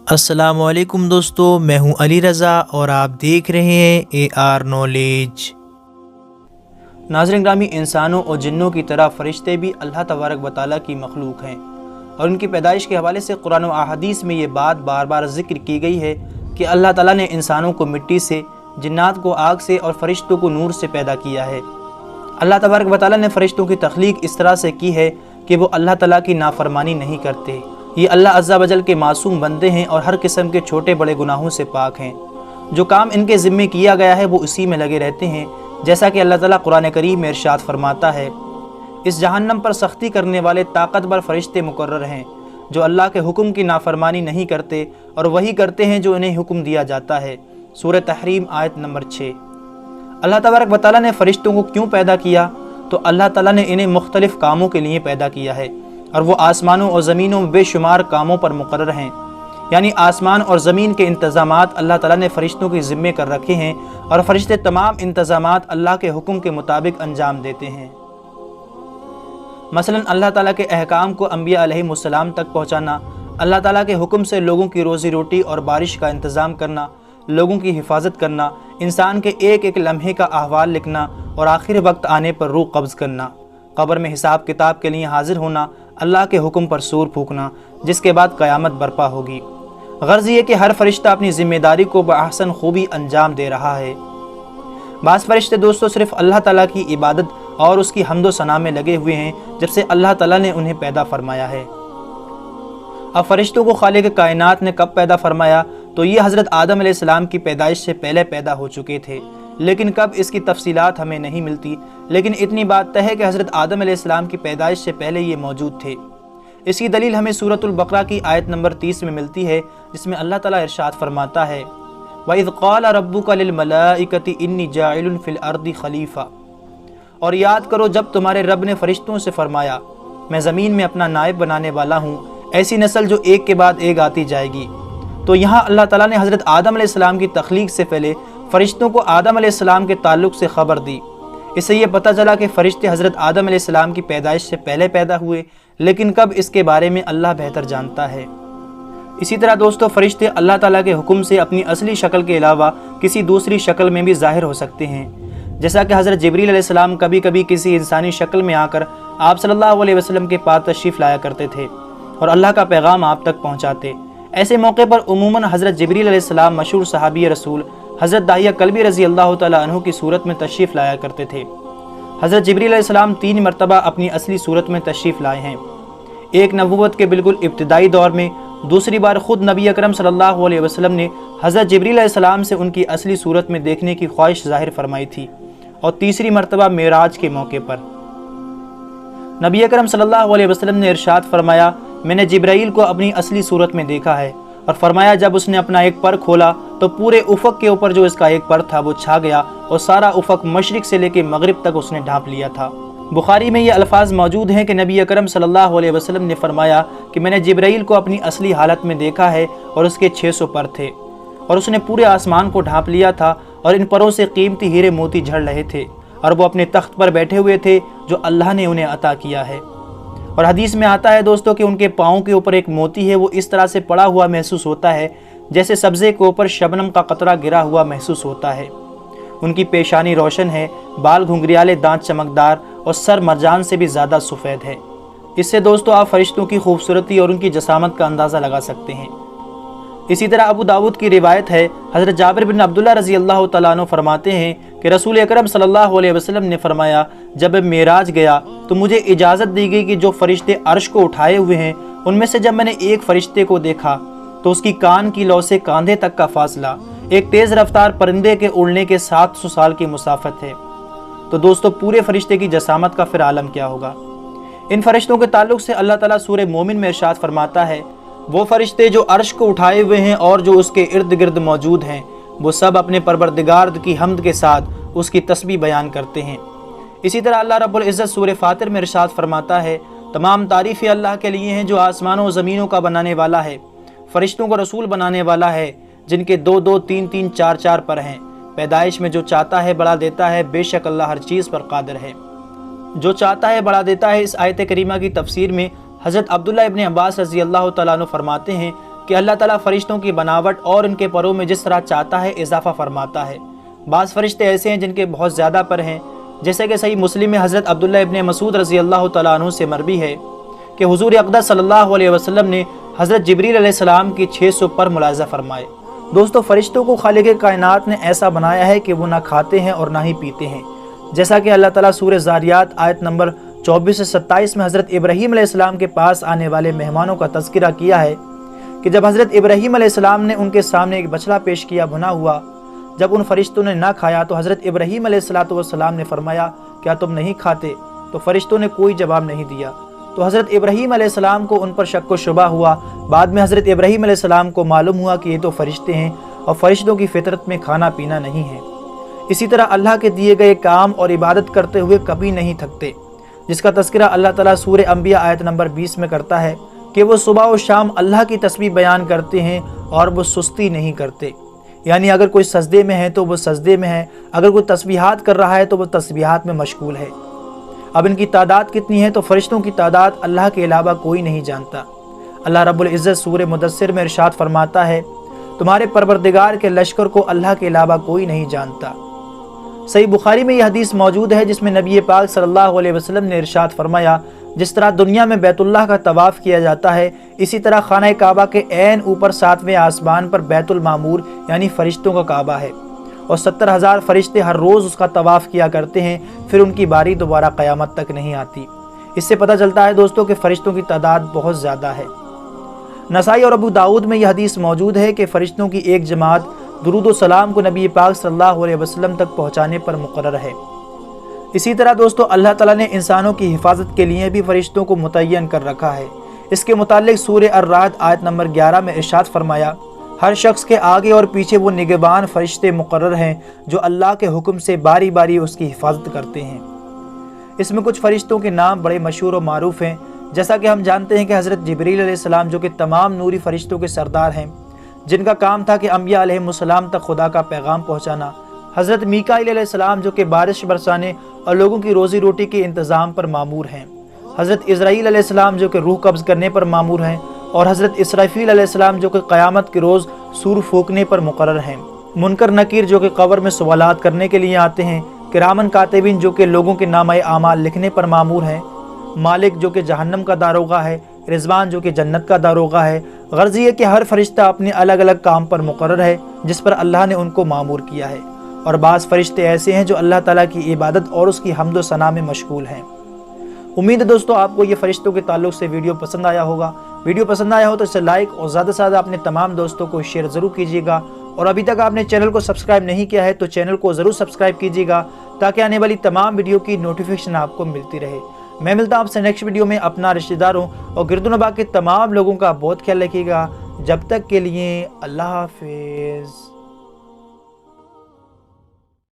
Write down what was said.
السلام علیکم دوستو، میں ہوں علی رضا اور آپ دیکھ رہے ہیں اے آر نالج۔ ناظرین گرامی، انسانوں اور جنوں کی طرح فرشتے بھی اللہ تبارک و تعالیٰ کی مخلوق ہیں، اور ان کی پیدائش کے حوالے سے قرآن و احادیث میں یہ بات بار بار ذکر کی گئی ہے کہ اللہ تعالیٰ نے انسانوں کو مٹی سے، جنات کو آگ سے اور فرشتوں کو نور سے پیدا کیا ہے۔ اللہ تبارک و تعالیٰ نے فرشتوں کی تخلیق اس طرح سے کی ہے کہ وہ اللہ تعالیٰ کی نافرمانی نہیں کرتے۔ یہ اللہ عز و جل کے معصوم بندے ہیں اور ہر قسم کے چھوٹے بڑے گناہوں سے پاک ہیں۔ جو کام ان کے ذمے کیا گیا ہے وہ اسی میں لگے رہتے ہیں، جیسا کہ اللہ تعالیٰ قرآن کریم میں ارشاد فرماتا ہے، اس جہنم پر سختی کرنے والے طاقتور فرشتے مقرر ہیں جو اللہ کے حکم کی نافرمانی نہیں کرتے اور وہی کرتے ہیں جو انہیں حکم دیا جاتا ہے۔ سورہ تحریم آیت نمبر 6۔ اللہ تبارک و تعالیٰ نے فرشتوں کو کیوں پیدا کیا؟ تو اللہ تعالیٰ نے انہیں مختلف کاموں کے لیے پیدا کیا ہے، اور وہ آسمانوں اور زمینوں میں بے شمار کاموں پر مقرر ہیں۔ یعنی آسمان اور زمین کے انتظامات اللہ تعالیٰ نے فرشتوں کے ذمے کر رکھے ہیں، اور فرشتے تمام انتظامات اللہ کے حکم کے مطابق انجام دیتے ہیں۔ مثلا اللہ تعالیٰ کے احکام کو انبیاء علیہم السلام تک پہنچانا، اللہ تعالیٰ کے حکم سے لوگوں کی روزی روٹی اور بارش کا انتظام کرنا، لوگوں کی حفاظت کرنا، انسان کے ایک ایک لمحے کا احوال لکھنا، اور آخر وقت آنے پر روح قبض کرنا، قبر میں حساب کتاب کے لیے حاضر ہونا، اللہ کے حکم پر سور پھونکنا، جس کے بعد قیامت برپا ہوگی۔ غرض یہ کہ ہر فرشتہ اپنی ذمہ داری کو بأحسن خوبی انجام دے رہا ہے۔ بعض فرشتے دوستو صرف اللہ تعالیٰ کی عبادت اور اس کی حمد و ثنا میں لگے ہوئے ہیں جب سے اللہ تعالیٰ نے انہیں پیدا فرمایا ہے۔ اب فرشتوں کو خالق کائنات نے کب پیدا فرمایا؟ تو یہ حضرت آدم علیہ السلام کی پیدائش سے پہلے پیدا ہو چکے تھے، لیکن کب اس کی تفصیلات ہمیں نہیں ملتی، لیکن اتنی بات طے ہے کہ حضرت آدم علیہ السلام کی پیدائش سے پہلے یہ موجود تھے۔ اس کی دلیل ہمیں سورۃ البقرہ کی آیت نمبر 30 میں ملتی ہے، جس میں اللہ تعالیٰ ارشاد فرماتا ہے، وَإِذْ قَالَ رَبُّكَ لِلْمَلَائِكَةِ إِنِّي جَاعِلٌ فِي الْأَرْضِ خَلِيفَةً۔ اور یاد کرو جب تمہارے رب نے فرشتوں سے فرمایا، میں زمین میں اپنا نائب بنانے والا ہوں، ایسی نسل جو ایک کے بعد ایک آتی جائے گی۔ تو یہاں اللہ تعالیٰ نے حضرت آدم علیہ السلام کی تخلیق سے پہلے فرشتوں کو آدم علیہ السلام کے تعلق سے خبر دی۔ اس سے یہ پتہ چلا کہ فرشتے حضرت آدم علیہ السلام کی پیدائش سے پہلے پیدا ہوئے، لیکن کب اس کے بارے میں اللہ بہتر جانتا ہے۔ اسی طرح دوستو فرشتے اللہ تعالیٰ کے حکم سے اپنی اصلی شکل کے علاوہ کسی دوسری شکل میں بھی ظاہر ہو سکتے ہیں، جیسا کہ حضرت جبریل علیہ السلام کبھی کبھی کسی انسانی شکل میں آ کر آپ صلی اللہ علیہ وسلم کے پاس تشریف لایا کرتے تھے اور اللہ کا پیغام آپ تک پہنچاتے۔ ایسے موقع پر عموماً حضرت جبریل علیہ السلام مشہور صحابی رسول حضرت داہیہ کلبی رضی اللہ تعالیٰ عنہ کی صورت میں تشریف لایا کرتے تھے۔ حضرت جبریل علیہ السلام 3 مرتبہ اپنی اصلی صورت میں تشریف لائے ہیں، ایک نبوت کے بالکل ابتدائی دور میں، دوسری بار خود نبی اکرم صلی اللہ علیہ وسلم نے حضرت جبریل علیہ السلام سے ان کی اصلی صورت میں دیکھنے کی خواہش ظاہر فرمائی تھی، اور تیسری مرتبہ معراج کے موقع پر نبی اکرم صلی اللہ علیہ وسلم نے ارشاد فرمایا، میں نے جبرائیل کو اپنی اصلی صورت میں دیکھا ہے، اور فرمایا جب اس نے اپنا ایک پر کھولا تو پورے افق کے اوپر جو اس کا ایک پر تھا وہ چھا گیا، اور سارا افق مشرق سے لے کے مغرب تک اس نے ڈھانپ لیا تھا۔ بخاری میں یہ الفاظ موجود ہیں کہ نبی اکرم صلی اللہ علیہ وسلم نے فرمایا کہ میں نے جبرائیل کو اپنی اصلی حالت میں دیکھا ہے، اور اس کے 600 پر تھے، اور اس نے پورے آسمان کو ڈھانپ لیا تھا، اور ان پروں سے قیمتی ہیرے موتی جھڑ رہے تھے، اور وہ اپنے تخت پر بیٹھے ہوئے تھے جو اللہ نے انہیں عطا کیا ہے۔ اور حدیث میں آتا ہے دوستو کہ ان کے پاؤں کے اوپر ایک موتی ہے، وہ اس طرح سے پڑا ہوا محسوس ہوتا ہے جیسے سبزے کے اوپر شبنم کا قطرہ گرا ہوا محسوس ہوتا ہے۔ ان کی پیشانی روشن ہے، بال گھنگریالے، دانت چمکدار، اور سر مرجان سے بھی زیادہ سفید ہے۔ اس سے دوستو آپ فرشتوں کی خوبصورتی اور ان کی جسامت کا اندازہ لگا سکتے ہیں۔ اسی طرح ابو داؤد کی روایت ہے، حضرت جابر بن عبداللہ رضی اللہ تعالیٰ عنہ فرماتے ہیں کہ رسول اکرم صلی اللہ علیہ وسلم نے فرمایا، جب میں معراج گیا تو مجھے اجازت دی گئی کہ جو فرشتے عرش کو اٹھائے ہوئے ہیں ان میں سے جب میں نے ایک فرشتے کو دیکھا تو اس کی کان کی لو سے کاندھے تک کا فاصلہ ایک تیز رفتار پرندے کے اڑنے کے 700 سال کی مسافت ہے۔ تو دوستو پورے فرشتے کی جسامت کا پھر عالم کیا ہوگا۔ ان فرشتوں کے تعلق سے اللہ تعالیٰ سورہ مومن میں ارشاد فرماتا ہے، وہ فرشتے جو عرش کو اٹھائے ہوئے ہیں اور جو اس کے ارد گرد موجود ہیں، وہ سب اپنے پروردگار کی حمد کے ساتھ اس کی تسبیح بیان کرتے ہیں۔ اسی طرح اللہ رب العزت سورہ فاطر میں ارشاد فرماتا ہے، تمام تعریفیں اللہ کے لیے ہیں جو آسمانوں و زمینوں کا بنانے والا ہے، فرشتوں کو رسول بنانے والا ہے، جن کے 2 2 3 3 4 4 پر ہیں، پیدائش میں جو چاہتا ہے بڑھا دیتا ہے، بے شک اللہ ہر چیز پر قادر ہے۔ جو چاہتا ہے بڑھا دیتا ہے، اس آیت کریمہ کی تفسیر میں حضرت عبداللہ ابن عباس رضی اللہ تعالیٰ عنہ فرماتے ہیں کہ اللہ تعالیٰ فرشتوں کی بناوٹ اور ان کے پروں میں جس طرح چاہتا ہے اضافہ فرماتا ہے۔ بعض فرشتے ایسے ہیں جن کے بہت زیادہ پر ہیں، جیسے کہ صحیح مسلم میں حضرت عبداللہ ابن مسعود رضی اللہ تعالیٰ عنہ سے مروی ہے کہ حضور اقدس صلی اللہ علیہ وسلم نے حضرت جبریل علیہ السلام کی 600 پر ملاحظہ فرمائے۔ دوستو، فرشتوں کو خالق کائنات نے ایسا بنایا ہے کہ وہ نہ کھاتے ہیں اور نہ ہی پیتے ہیں، جیسا کہ اللہ تعالیٰ سورہ ذاریات آیت نمبر 24 سے 27 میں حضرت ابراہیم علیہ السلام کے پاس آنے والے مہمانوں کا تذکرہ کیا ہے کہ جب حضرت ابراہیم علیہ السلام نے ان کے سامنے ایک بچڑا پیش کیا بھنا ہوا، جب ان فرشتوں نے نہ کھایا تو حضرت ابراہیم علیہ السلام نے فرمایا کیا تم نہیں کھاتے؟ تو فرشتوں نے کوئی جواب نہیں دیا۔ تو حضرت ابراہیم علیہ السلام کو ان پر شک و شبہ ہوا۔ بعد میں حضرت ابراہیم علیہ السلام کو معلوم ہوا کہ یہ تو فرشتے ہیں اور فرشتوں کی فطرت میں کھانا پینا نہیں ہے۔ اسی طرح اللہ کے دیے گئے کام اور عبادت کرتے ہوئے کبھی نہیں تھکتے، جس کا تذکرہ اللہ تعالیٰ سورہ انبیاء آیت نمبر 20 میں کرتا ہے کہ وہ صبح و شام اللہ کی تسبیح بیان کرتے ہیں اور وہ سستی نہیں کرتے، یعنی اگر کوئی سجدے میں ہے تو وہ سجدے میں ہے، اگر کوئی تسبیحات کر رہا ہے تو وہ تسبیحات میں مشغول ہے۔ اب ان کی تعداد کتنی ہے تو فرشتوں کی تعداد اللہ کے علاوہ کوئی نہیں جانتا۔ اللہ رب العزت سورہ مدثر میں ارشاد فرماتا ہے تمہارے پروردگار کے لشکر کو اللہ کے علاوہ کوئی نہیں جانتا۔ صحیح بخاری میں یہ حدیث موجود ہے جس میں نبی پاک صلی اللہ علیہ وسلم نے ارشاد فرمایا جس طرح دنیا میں بیت اللہ کا طواف کیا جاتا ہے، اسی طرح خانہ کعبہ کے عین اوپر 7ویں آسمان پر بیت المعمور یعنی فرشتوں کا کعبہ ہے، اور 70,000 فرشتے ہر روز اس کا طواف کیا کرتے ہیں، پھر ان کی باری دوبارہ قیامت تک نہیں آتی۔ اس سے پتہ چلتا ہے دوستوں کہ فرشتوں کی تعداد بہت زیادہ ہے۔ نسائی اور ابو داؤد میں یہ حدیث موجود ہے کہ فرشتوں کی ایک جماعت درود و سلام کو نبی پاک صلی اللہ علیہ وسلم تک پہنچانے پر مقرر ہے۔ اسی طرح دوستو اللہ تعالیٰ نے انسانوں کی حفاظت کے لیے بھی فرشتوں کو متعین کر رکھا ہے۔ اس کے متعلق سورہ الرعد آیت نمبر 11 میں ارشاد فرمایا ہر شخص کے آگے اور پیچھے وہ نگہبان فرشتے مقرر ہیں جو اللہ کے حکم سے باری باری اس کی حفاظت کرتے ہیں۔ اس میں کچھ فرشتوں کے نام بڑے مشہور و معروف ہیں، جیسا کہ ہم جانتے ہیں کہ حضرت جبریل علیہ السلام جو کہ تمام نوری فرشتوں کے سردار ہیں، جن کا کام تھا کہ انبیاء علیہ السلام تک خدا کا پیغام پہنچانا۔ حضرت میکائیل علیہ السلام جو کہ بارش برسانے اور لوگوں کی روزی روٹی کے انتظام پر مامور ہیں۔ حضرت اسرائیل علیہ السلام جو کہ روح قبض کرنے پر مامور ہیں، اور حضرت اسرافیل علیہ السلام جو کہ قیامت کے روز سور پھونکنے پر مقرر ہیں۔ منکر نکیر جو کہ قبر میں سوالات کرنے کے لیے آتے ہیں۔ کرامن کاتبین جو کہ لوگوں کے نامہ اعمال لکھنے پر مامور ہیں۔ مالک جو کہ جہنم کا داروغہ ہے۔ رضوان جو کہ جنت کا داروغہ ہے۔ غرض یہ کہ ہر فرشتہ اپنے الگ الگ کام پر مقرر ہے جس پر اللہ نے ان کو مامور کیا ہے، اور بعض فرشتے ایسے ہیں جو اللہ تعالیٰ کی عبادت اور اس کی حمد و ثنا میں مشغول ہیں۔ امید ہے دوستو آپ کو یہ فرشتوں کے تعلق سے ویڈیو پسند آیا ہوگا۔ ویڈیو پسند آیا ہو تو اسے لائک اور زیادہ سے زیادہ اپنے تمام دوستوں کو شیئر ضرور کیجیے گا، اور ابھی تک آپ نے چینل کو سبسکرائب نہیں کیا ہے تو چینل کو ضرور سبسکرائب کیجیے گا تاکہ آنے والی تمام ویڈیو کی نوٹیفیکیشن آپ کو ملتی رہے۔ میں ملتا ہوں آپ سے نیکسٹ ویڈیو میں۔ اپنا رشتہ داروں اور گرد و نواح کے تمام لوگوں کا بہت خیال رکھیے گا۔ جب تک کے لیے اللہ حافظ۔